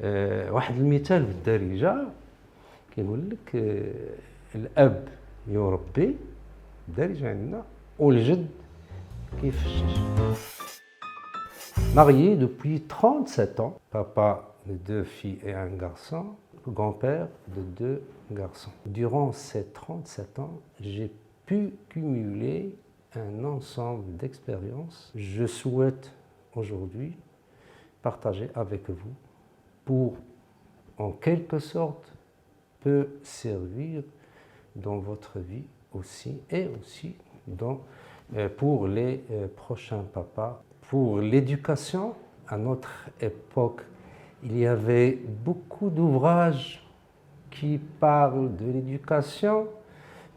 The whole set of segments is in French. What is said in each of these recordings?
واحد المثال بالدارجة كيقول لك الأب يربي بالدارجة عندنا والجد كيفشش. Marié depuis 37 ans, papa de 2 filles et un garçon, grand-père de 2 garçons. Durant ces 37 ans, j'ai pu cumuler un ensemble d'expériences. Je souhaite aujourd'hui partager avec vous pour, en quelque sorte, peut servir dans votre vie aussi et aussi pour les prochains papas. Pour l'éducation, à notre époque, il y avait beaucoup d'ouvrages qui parlent de l'éducation,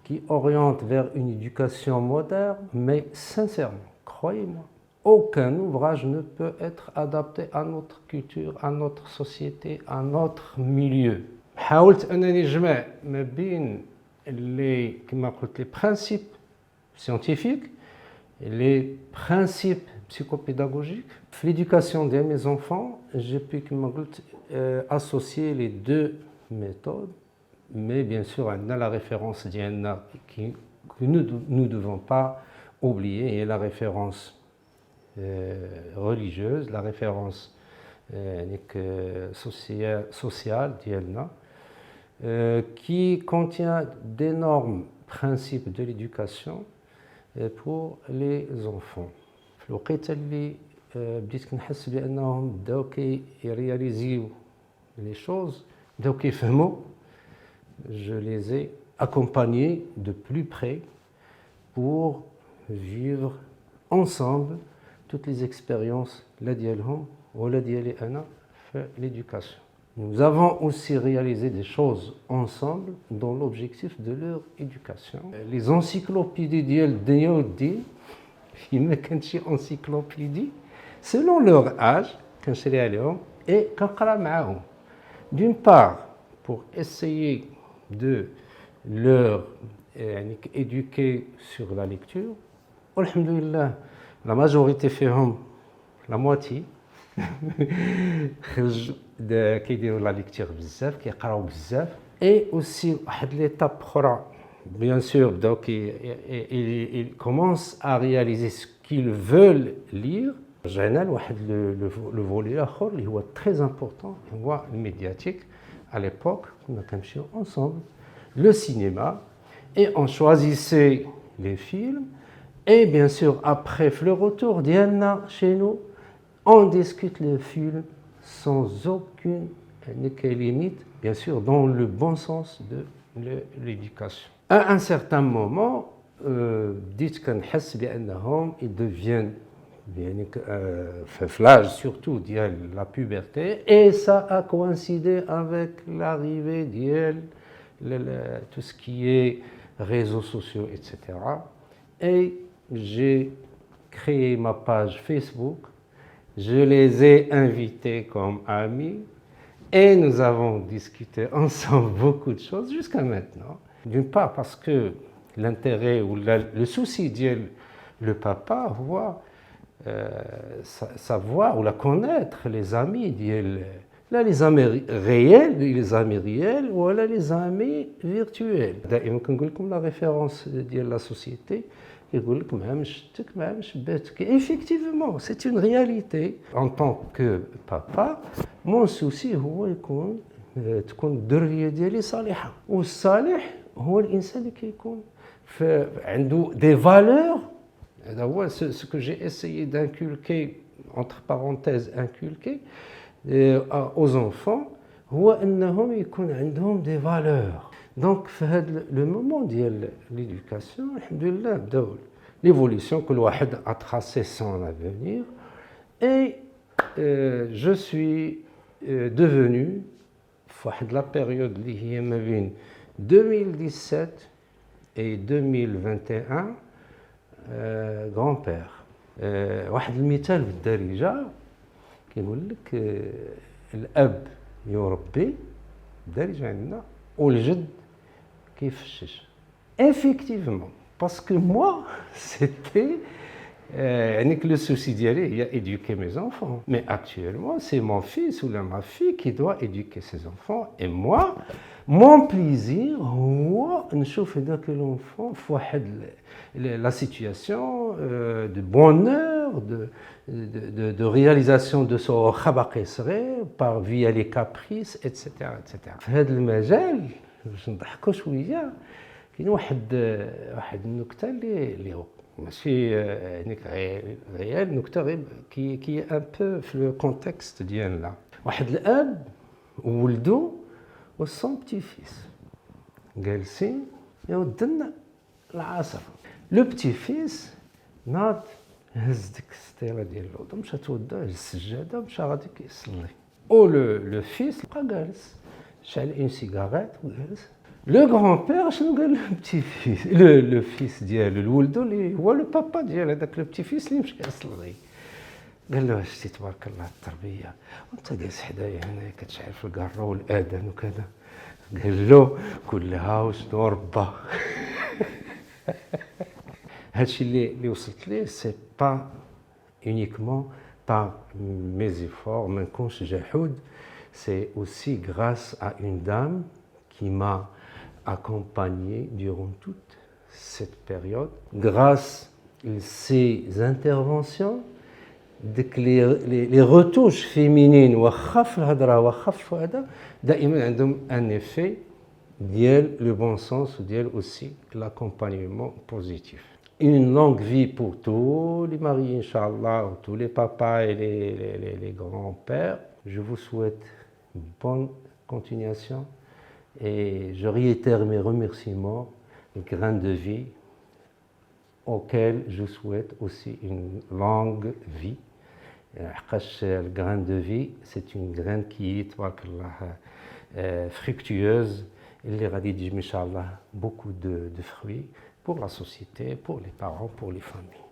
qui orientent vers une éducation moderne, mais sincèrement, croyez-moi, aucun ouvrage ne peut être adapté à notre culture, à notre société, à notre milieu. حاولت أنني نجمع ما بين les principes scientifiques et les principes psychopédagogiques. Dans l'éducation de mes enfants, j'ai pu associer les deux méthodes, mais bien sûr, on a la référence d'Yanna que nous ne devons pas oublier, et la référence religieuse, la référence sociale d'Yanna, qui contient d'énormes principes de l'éducation pour les enfants. في الوقيته اللي بديت كنحس بانهم بداو كيرياليزيو لي شوز بداو كيفهموا je les ai accompagnés de plus près pour vivre ensemble toutes les expériences لا ديالهم ولا ديالي انا في l'éducation. Nous avons aussi réalisé des choses ensemble dans l'objectif de leur éducation. Les encyclopédies ديال ديال il ما كانتش encyclopédie selon leur âge كنشري عليهم et كنقرا معاهم. D'une part pour essayer de leur éduquer sur la lecture. Alhamdoulilah, la majorité فيهم la moitié كيديروا la lecture بزاف كيقراو بزاف. Et aussi واحد l'étape اخرى bien sûr, donc ils commencent à réaliser ce qu'ils veulent lire. Le volet qui est très important, le médiatique. À l'époque, on a ensemble le cinéma et on choisissait les films. Et bien sûr, après le retour d'Yanna chez nous, on discute les films sans aucune limite, bien sûr, dans le bon sens de l'éducation. À un certain moment, dites ils deviennent l'âge surtout de la puberté, et ça a coïncidé avec l'arrivée de tout ce qui est réseaux sociaux, etc. Et j'ai créé ma page Facebook, je les ai invités comme amis, et nous avons discuté ensemble beaucoup de choses jusqu'à maintenant. D'une part parce que l'intérêt ou le souci de le papa savoir ou la connaître les amis les amis réels ou les amis virtuels. دائما كنقول لكم la référence de la société يقول لك مع مشتك مع مشباتك. Effectivement, c'est une réalité. En tant que papa, mon souci هو تكون الذريه ديالي صالحه, والصالح هو الانسان اللي كيكون عنده des valeurs. هذا هو ce que j'ai essayé d'inculquer, entre parenthèses inculquer aux enfants, هو انهم يكون عندهم des valeurs. Donc في هذا le moment ديال l'éducation alhamdoulilah بداو l'évolution كل واحد a tracé son avenir, et je suis devenu في la période اللي هي ما بين 2017 et 2021 grand-père. واحد المثال بالدارجة كيقول لك الأب يربي بالدارجة عندنا والجد كيفشش. Effectivement, parce que moi, c'était Le souci d'y aller, il y a éduquer mes enfants. Mais actuellement, c'est mon fils ou ma fille qui doit éduquer ses enfants. Et moi, mon plaisir, نشوف هذاك l'enfant في واحد la situation de bonheur, de réalisation de son خبق صغير par via les caprices, etc. etc. في هذا المجال باش نضحكوا شويه كاين واحد النكته اللي ماشي هنيك غير نكته غير كي ان بو في لو كونتكست ديالنا. واحد الاب وولدو وسون بتي فيس جالسين يودن العصر. لو بتي فيس ناض هز ديك السطيله ديال الوضو مشى توضا هز السجاده مشى غادي كيصلي. او لو فيس بقى جالس شعل اون سيجاريت وجالس. لو غران بير شنو قال لو بتي فيس لو فيس ديالو الولدو اللي هو لو بابا ديال هذاك لو بتي فيس اللي مشى يصلي. قال له شتي تبارك الله التربيه وانت جالس حدايا هنا كتشعل في القاره والاذان وكذا. قال له كلها وشنو ربا. هادشي اللي وصلت ليه سي با uniquement par mes efforts ما نكونش جحود. C'est aussi grâce à une dame qui m'a accompagné durant toute cette période. Grâce à ses interventions, les retouches féminines وخف الهضره وخف هذا دائما عندهم un effet ديال le bon sens وديال aussi l'accompagnement positif. Une longue vie pour tous les maris, Inch'Allah, tous les papas et les grands-pères. Je vous souhaite une bonne continuation et je réitère mes remerciements, les grains de vie, auxquels je souhaite aussi une longue vie. Le grain de vie, c'est une graine qui est fructueuse. Il y aura, Inch'Allah, beaucoup de fruits pour la société, pour les parents, pour les familles.